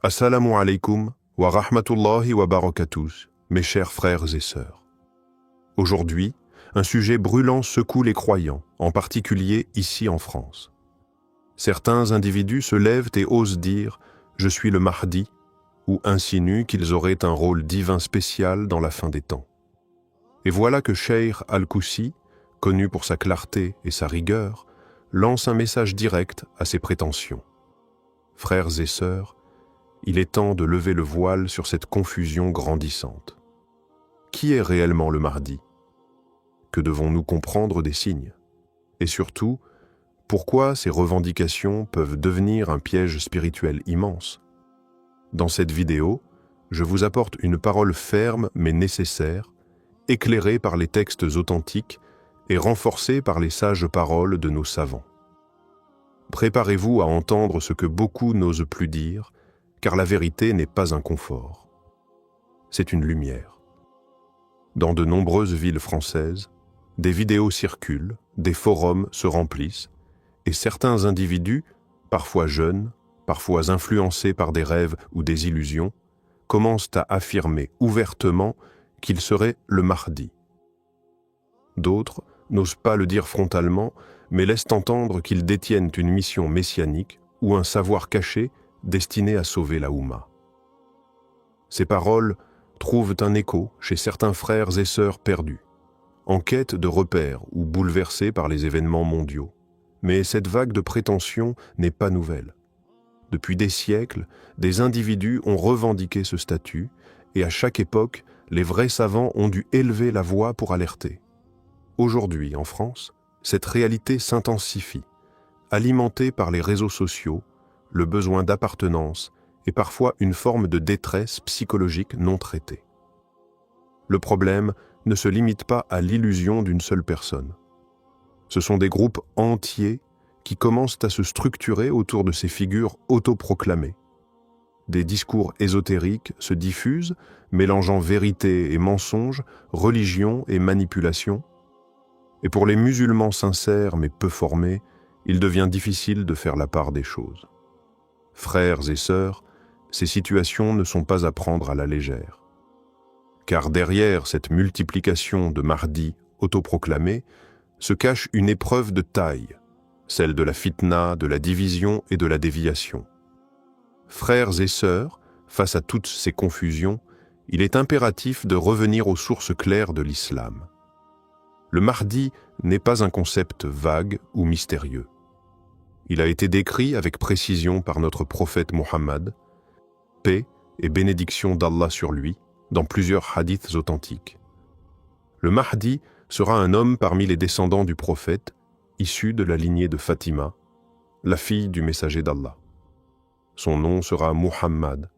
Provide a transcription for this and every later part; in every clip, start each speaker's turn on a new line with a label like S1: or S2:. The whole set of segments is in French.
S1: Assalamu alaikum wa rahmatullahi wa barakatuh, mes chers frères et sœurs. Aujourd'hui, un sujet brûlant secoue les croyants, en particulier ici en France. Certains individus se lèvent et osent dire « Je suis le Mahdi » ou insinuent qu'ils auraient un rôle divin spécial dans la fin des temps. Et voilà que Cheikh Al-Koussi, connu pour sa clarté et sa rigueur, lance un message direct à ces prétentions. Frères et sœurs, il est temps de lever le voile sur cette confusion grandissante. Qui est réellement le Mahdi? Que devons-nous comprendre des signes? Et surtout, pourquoi ces revendications peuvent devenir un piège spirituel immense? Dans cette vidéo, je vous apporte une parole ferme mais nécessaire, éclairée par les textes authentiques et renforcée par les sages paroles de nos savants. Préparez-vous à entendre ce que beaucoup n'osent plus dire, car la vérité n'est pas un confort. C'est une lumière. Dans de nombreuses villes françaises, des vidéos circulent, des forums se remplissent, et certains individus, parfois jeunes, parfois influencés par des rêves ou des illusions, commencent à affirmer ouvertement qu'il serait le Mahdi. D'autres n'osent pas le dire frontalement, mais laissent entendre qu'ils détiennent une mission messianique ou un savoir caché destiné à sauver la Oumma. Ces paroles trouvent un écho chez certains frères et sœurs perdus, en quête de repères ou bouleversés par les événements mondiaux. Mais cette vague de prétention n'est pas nouvelle. Depuis des siècles, des individus ont revendiqué ce statut, et à chaque époque, les vrais savants ont dû élever la voix pour alerter. Aujourd'hui, en France, cette réalité s'intensifie, alimentée par les réseaux sociaux, le besoin d'appartenance et parfois une forme de détresse psychologique non traitée. Le problème ne se limite pas à l'illusion d'une seule personne. Ce sont des groupes entiers qui commencent à se structurer autour de ces figures autoproclamées. Des discours ésotériques se diffusent, mélangeant vérité et mensonge, religion et manipulation. Et pour les musulmans sincères mais peu formés, il devient difficile de faire la part des choses. Frères et sœurs, ces situations ne sont pas à prendre à la légère. Car derrière cette multiplication de Mahdi autoproclamés se cache une épreuve de taille, celle de la fitna, de la division et de la déviation. Frères et sœurs, face à toutes ces confusions, il est impératif de revenir aux sources claires de l'islam. Le Mahdi n'est pas un concept vague ou mystérieux. Il a été décrit avec précision par notre prophète Mohammed, paix et bénédiction d'Allah sur lui, dans plusieurs hadiths authentiques. Le Mahdi sera un homme parmi les descendants du prophète, issu de la lignée de Fatima, la fille du messager d'Allah. Son nom sera Muhammad,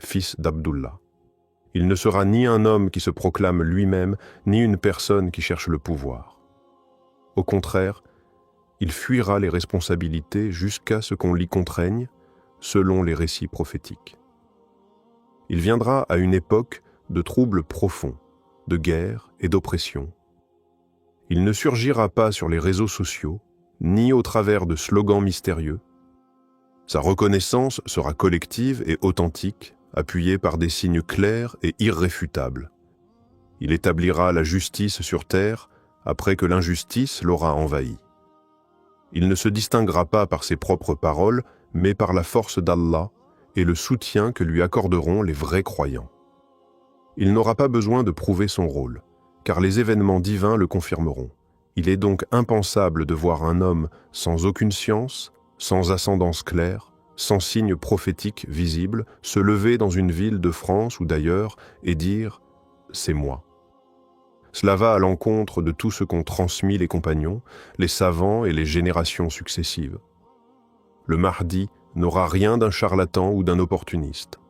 S1: fils d'Abdullah. Il ne sera ni un homme qui se proclame lui-même, ni une personne qui cherche le pouvoir. Au contraire, il fuira les responsabilités jusqu'à ce qu'on l'y contraigne, selon les récits prophétiques. Il viendra à une époque de troubles profonds, de guerre et d'oppression. Il ne surgira pas sur les réseaux sociaux, ni au travers de slogans mystérieux. Sa reconnaissance sera collective et authentique, appuyée par des signes clairs et irréfutables. Il établira la justice sur terre après que l'injustice l'aura envahi. Il ne se distinguera pas par ses propres paroles, mais par la force d'Allah et le soutien que lui accorderont les vrais croyants. Il n'aura pas besoin de prouver son rôle, car les événements divins le confirmeront. Il est donc impensable de voir un homme sans aucune science, sans ascendance claire, sans signe prophétique visible, se lever dans une ville de France ou d'ailleurs et dire « c'est moi ». Cela va à l'encontre de tout ce qu'ont transmis les compagnons, les savants et les générations successives. Le Mahdi n'aura rien d'un charlatan ou d'un opportuniste.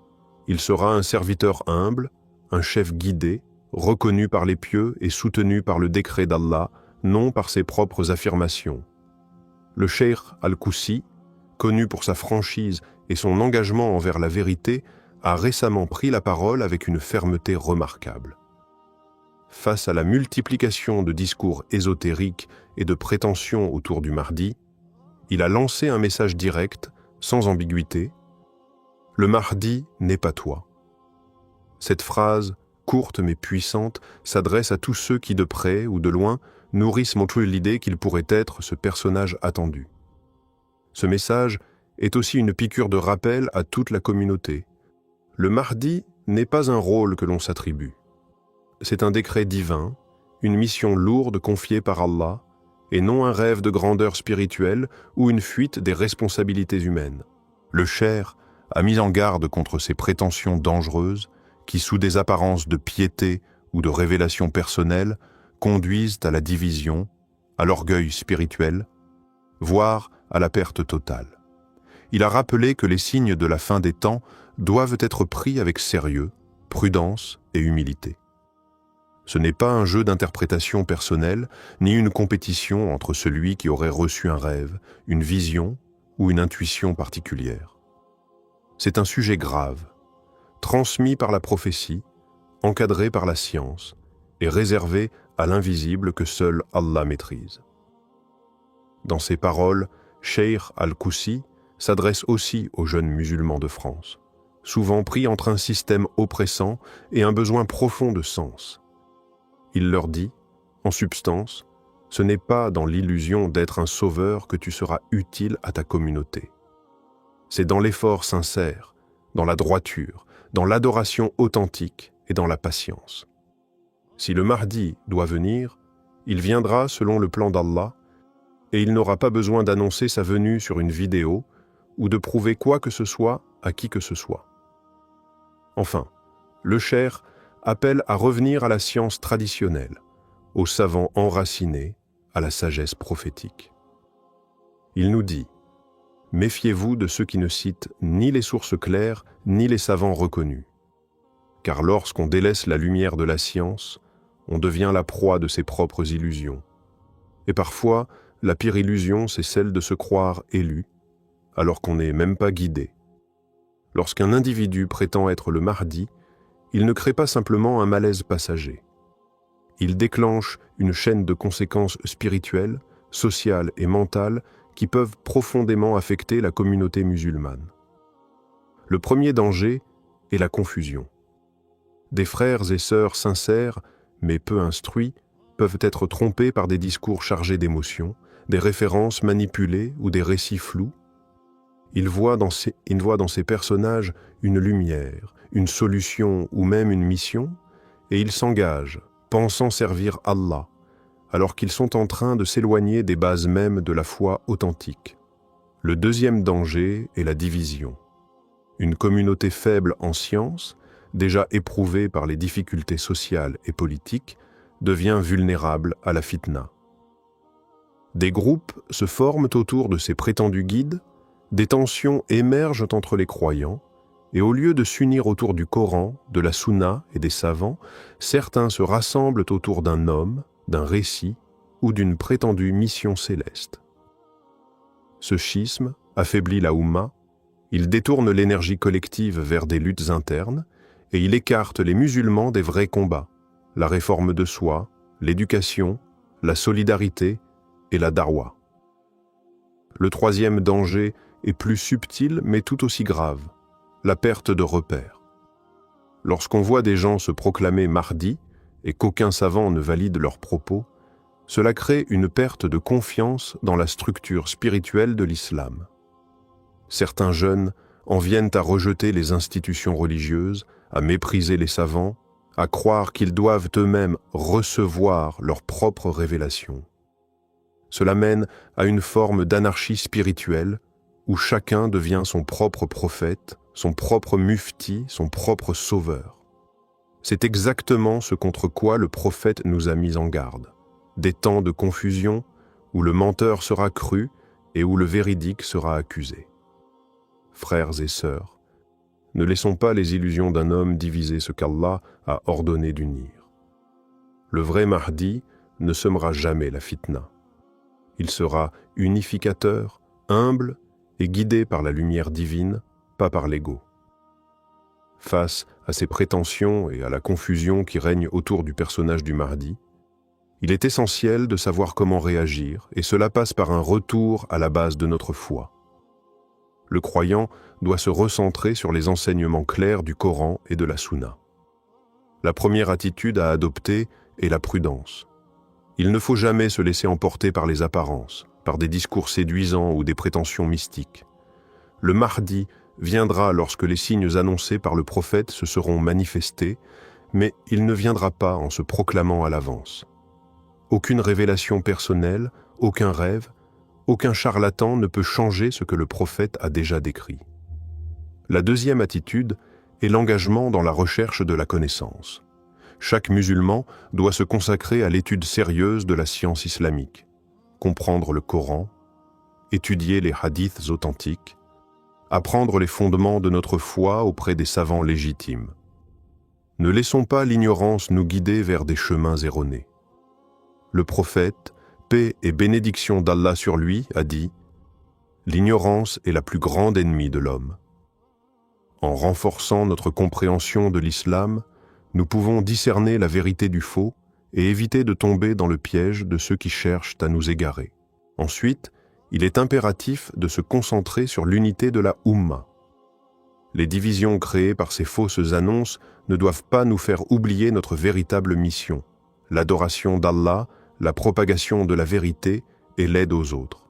S1: Il sera un serviteur humble, un chef guidé, reconnu par les pieux et soutenu par le décret d'Allah, non par ses propres affirmations. Le Cheikh Al-Koussi, connu pour sa franchise et son engagement envers la vérité, a récemment pris la parole avec une fermeté remarquable. Face à la multiplication de discours ésotériques et de prétentions autour du Mahdi, il a lancé un message direct, sans ambiguïté. Le Mahdi n'est pas toi. Cette phrase, courte mais puissante, s'adresse à tous ceux qui, de près ou de loin, nourrissent l'idée qu'il pourrait être ce personnage attendu. Ce message est aussi une piqûre de rappel à toute la communauté. Le Mahdi n'est pas un rôle que l'on s'attribue. C'est un décret divin, une mission lourde confiée par Allah, et non un rêve de grandeur spirituelle ou une fuite des responsabilités humaines. Le cheikh a mis en garde contre ces prétentions dangereuses qui, sous des apparences de piété ou de révélation personnelle, conduisent à la division, à l'orgueil spirituel, voire à la perte totale. Il a rappelé que les signes de la fin des temps doivent être pris avec sérieux, prudence et humilité. Ce n'est pas un jeu d'interprétation personnelle, ni une compétition entre celui qui aurait reçu un rêve, une vision ou une intuition particulière. C'est un sujet grave, transmis par la prophétie, encadré par la science et réservé à l'invisible que seul Allah maîtrise. Dans ses paroles, Cheikh Al-Koussi s'adresse aussi aux jeunes musulmans de France, souvent pris entre un système oppressant et un besoin profond de sens. Il leur dit, en substance, ce n'est pas dans l'illusion d'être un sauveur que tu seras utile à ta communauté. C'est dans l'effort sincère, dans la droiture, dans l'adoration authentique et dans la patience. Si le Mahdi doit venir, il viendra selon le plan d'Allah et il n'aura pas besoin d'annoncer sa venue sur une vidéo ou de prouver quoi que ce soit à qui que ce soit. Enfin, le cheikh appelle à revenir à la science traditionnelle, aux savants enracinés, à la sagesse prophétique. Il nous dit « Méfiez-vous de ceux qui ne citent ni les sources claires, ni les savants reconnus. Car lorsqu'on délaisse la lumière de la science, on devient la proie de ses propres illusions. Et parfois, la pire illusion, c'est celle de se croire élu, alors qu'on n'est même pas guidé. Lorsqu'un individu prétend être le Mahdi, il ne crée pas simplement un malaise passager. Il déclenche une chaîne de conséquences spirituelles, sociales et mentales qui peuvent profondément affecter la communauté musulmane. Le premier danger est la confusion. Des frères et sœurs sincères, mais peu instruits, peuvent être trompés par des discours chargés d'émotions, des références manipulées ou des récits flous. Ils voient dans ces personnages une lumière, une solution ou même une mission, et ils s'engagent, pensant servir Allah, alors qu'ils sont en train de s'éloigner des bases mêmes de la foi authentique. Le deuxième danger est la division. Une communauté faible en science, déjà éprouvée par les difficultés sociales et politiques, devient vulnérable à la fitna. Des groupes se forment autour de ces prétendus guides, des tensions émergent entre les croyants, et au lieu de s'unir autour du Coran, de la Sunna et des savants, certains se rassemblent autour d'un homme, d'un récit ou d'une prétendue mission céleste. Ce schisme affaiblit la Oumma, il détourne l'énergie collective vers des luttes internes et il écarte les musulmans des vrais combats, la réforme de soi, l'éducation, la solidarité et la darwa. Le troisième danger est plus subtil mais tout aussi grave, la perte de repères. Lorsqu'on voit des gens se proclamer Mahdi et qu'aucun savant ne valide leurs propos, cela crée une perte de confiance dans la structure spirituelle de l'islam. Certains jeunes en viennent à rejeter les institutions religieuses, à mépriser les savants, à croire qu'ils doivent eux-mêmes recevoir leur propre révélation. Cela mène à une forme d'anarchie spirituelle où chacun devient son propre prophète, son propre mufti, son propre sauveur. C'est exactement ce contre quoi le prophète nous a mis en garde. Des temps de confusion où le menteur sera cru et où le véridique sera accusé. Frères et sœurs, ne laissons pas les illusions d'un homme diviser ce qu'Allah a ordonné d'unir. Le vrai Mahdi ne semera jamais la fitna. Il sera unificateur, humble et guidé par la lumière divine, pas par l'ego. Face à ces prétentions et à la confusion qui règne autour du personnage du Mahdi, il est essentiel de savoir comment réagir, et cela passe par un retour à la base de notre foi. Le croyant doit se recentrer sur les enseignements clairs du Coran et de la Sunna. La première attitude à adopter est la prudence. Il ne faut jamais se laisser emporter par les apparences, par des discours séduisants ou des prétentions mystiques. Le Mahdi viendra lorsque les signes annoncés par le prophète se seront manifestés, mais il ne viendra pas en se proclamant à l'avance. Aucune révélation personnelle, aucun rêve, aucun charlatan ne peut changer ce que le prophète a déjà décrit. La deuxième attitude est l'engagement dans la recherche de la connaissance. Chaque musulman doit se consacrer à l'étude sérieuse de la science islamique, comprendre le Coran, étudier les hadiths authentiques, apprendre les fondements de notre foi auprès des savants légitimes. Ne laissons pas l'ignorance nous guider vers des chemins erronés. Le prophète, paix et bénédiction d'Allah sur lui, a dit « L'ignorance est la plus grande ennemie de l'homme. » En renforçant notre compréhension de l'islam, nous pouvons discerner la vérité du faux et éviter de tomber dans le piège de ceux qui cherchent à nous égarer. Ensuite, il est impératif de se concentrer sur l'unité de la Oumma. Les divisions créées par ces fausses annonces ne doivent pas nous faire oublier notre véritable mission, l'adoration d'Allah, la propagation de la vérité et l'aide aux autres.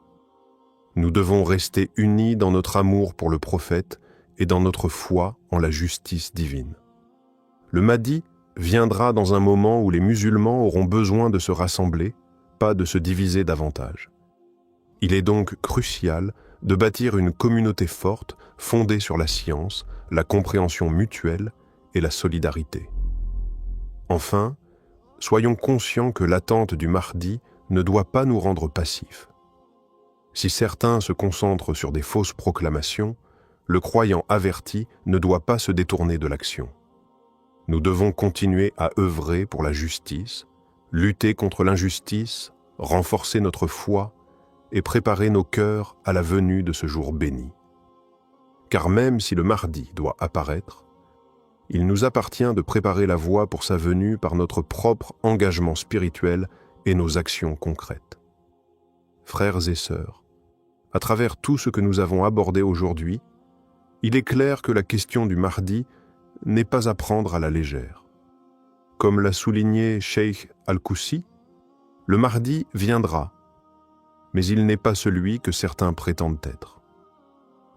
S1: Nous devons rester unis dans notre amour pour le prophète et dans notre foi en la justice divine. Le Mahdi viendra dans un moment où les musulmans auront besoin de se rassembler, pas de se diviser davantage. Il est donc crucial de bâtir une communauté forte fondée sur la science, la compréhension mutuelle et la solidarité. Enfin, soyons conscients que l'attente du Mahdi ne doit pas nous rendre passifs. Si certains se concentrent sur des fausses proclamations, le croyant averti ne doit pas se détourner de l'action. Nous devons continuer à œuvrer pour la justice, lutter contre l'injustice, renforcer notre foi et préparer nos cœurs à la venue de ce jour béni. Car même si le Mahdi doit apparaître, il nous appartient de préparer la voie pour sa venue par notre propre engagement spirituel et nos actions concrètes. Frères et sœurs, à travers tout ce que nous avons abordé aujourd'hui, il est clair que la question du Mahdi n'est pas à prendre à la légère. Comme l'a souligné Cheikh Al-Koussi, le Mahdi viendra, mais il n'est pas celui que certains prétendent être.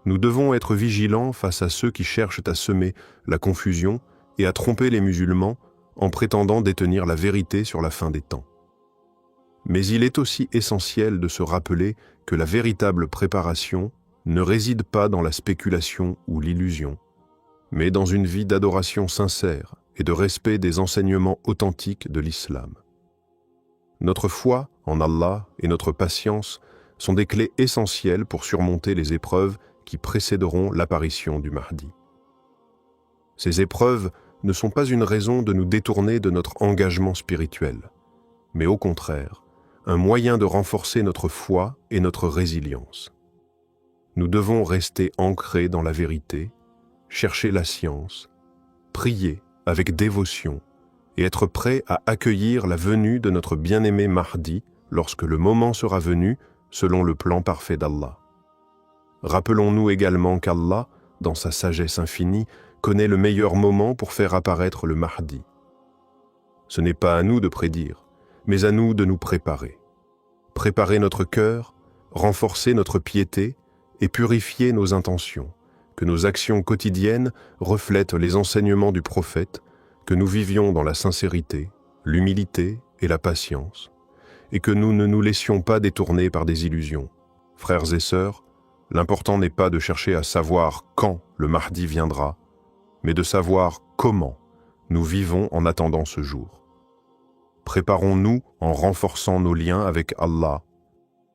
S1: Nous devons être vigilants face à ceux qui cherchent à semer la confusion et à tromper les musulmans en prétendant détenir la vérité sur la fin des temps. Mais il est aussi essentiel de se rappeler que la véritable préparation ne réside pas dans la spéculation ou l'illusion, mais dans une vie d'adoration sincère et de respect des enseignements authentiques de l'islam. Notre foi en Allah et notre patience sont des clés essentielles pour surmonter les épreuves qui précéderont l'apparition du Mahdi. Ces épreuves ne sont pas une raison de nous détourner de notre engagement spirituel, mais au contraire, un moyen de renforcer notre foi et notre résilience. Nous devons rester ancrés dans la vérité, chercher la science, prier avec dévotion et être prêts à accueillir la venue de notre bien-aimé Mahdi lorsque le moment sera venu selon le plan parfait d'Allah. Rappelons-nous également qu'Allah, dans sa sagesse infinie, connaît le meilleur moment pour faire apparaître le Mahdi. Ce n'est pas à nous de prédire, mais à nous de nous préparer. Préparer notre cœur, renforcer notre piété et purifier nos intentions, que nos actions quotidiennes reflètent les enseignements du prophète, que nous vivions dans la sincérité, l'humilité et la patience, et que nous ne nous laissions pas détourner par des illusions. Frères et sœurs, l'important n'est pas de chercher à savoir quand le Mahdi viendra, mais de savoir comment nous vivons en attendant ce jour. Préparons-nous en renforçant nos liens avec Allah,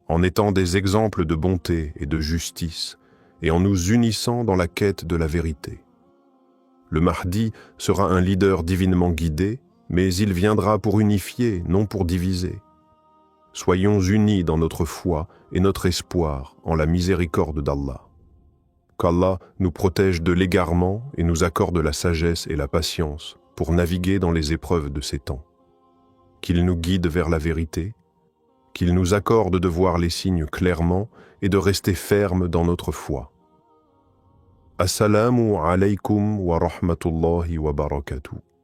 S1: en étant des exemples de bonté et de justice, et en nous unissant dans la quête de la vérité. Le Mahdi sera un leader divinement guidé, mais il viendra pour unifier, non pour diviser. Soyons unis dans notre foi et notre espoir en la miséricorde d'Allah. Qu'Allah nous protège de l'égarement et nous accorde la sagesse et la patience pour naviguer dans les épreuves de ces temps. Qu'il nous guide vers la vérité, qu'il nous accorde de voir les signes clairement et de rester fermes dans notre foi. Assalamu alaykum wa rahmatullahi wa barakatuh.